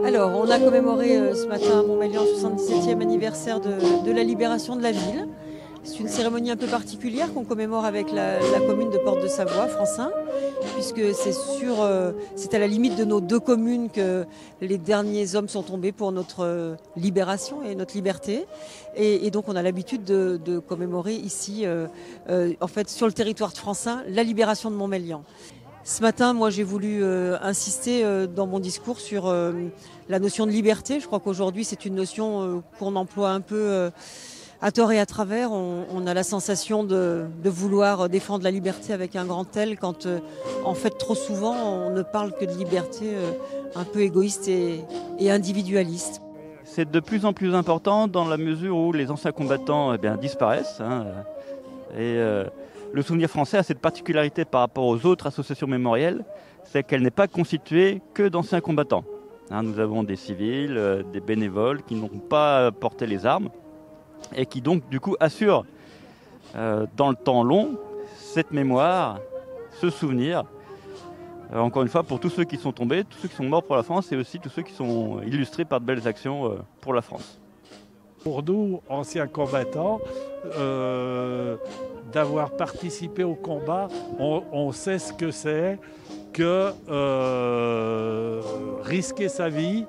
Alors, on a commémoré ce matin à Montmélian le 77e anniversaire de la libération de la ville. C'est une cérémonie un peu particulière qu'on commémore avec la commune de Porte-de-Savoie, Francin, puisque c'est à la limite de nos deux communes que les derniers hommes sont tombés pour notre libération et notre liberté. Et donc on a l'habitude de commémorer ici, en fait, sur le territoire de Francin, la libération de Montmélian. Ce matin, moi, j'ai voulu insister dans mon discours sur la notion de liberté. Je crois qu'aujourd'hui, c'est une notion qu'on emploie un peu à tort et à travers. On a la sensation de vouloir défendre la liberté avec un grand L quand, en fait, trop souvent, on ne parle que de liberté un peu égoïste et individualiste. C'est de plus en plus important dans la mesure où les anciens combattants disparaissent. Le souvenir français a cette particularité par rapport aux autres associations mémorielles, c'est qu'elle n'est pas constituée que d'anciens combattants. Nous avons des civils, des bénévoles qui n'ont pas porté les armes et qui donc du coup assurent dans le temps long cette mémoire, ce souvenir. Encore une fois, pour tous ceux qui sont tombés, tous ceux qui sont morts pour la France et aussi tous ceux qui sont illustrés par de belles actions pour la France. Pour nous, anciens combattants, d'avoir participé au combat, on sait ce que c'est que risquer sa vie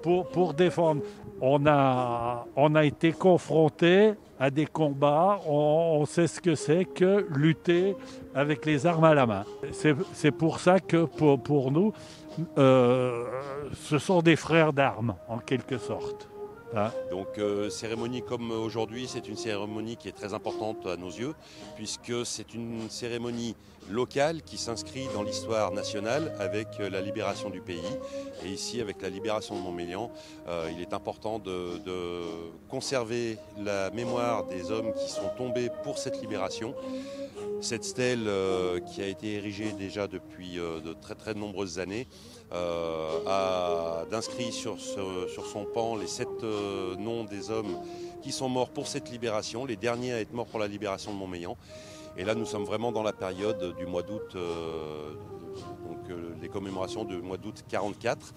pour défendre. On a été confronté à des combats, on sait ce que c'est que lutter avec les armes à la main. C'est pour ça que pour nous, ce sont des frères d'armes, en quelque sorte. Donc cérémonie comme aujourd'hui, c'est une cérémonie qui est très importante à nos yeux, puisque c'est une cérémonie locale qui s'inscrit dans l'histoire nationale avec la libération du pays. Et ici, avec la libération de Montmélian, il est important de conserver la mémoire des hommes qui sont tombés pour cette libération. Cette stèle qui a été érigée déjà depuis de très très nombreuses années a d'inscrit sur son pan les 7 noms des hommes qui sont morts pour cette libération, les derniers à être morts pour la libération de Montmélian. Et là, nous sommes vraiment dans la période du mois d'août, les commémorations du mois d'août 44,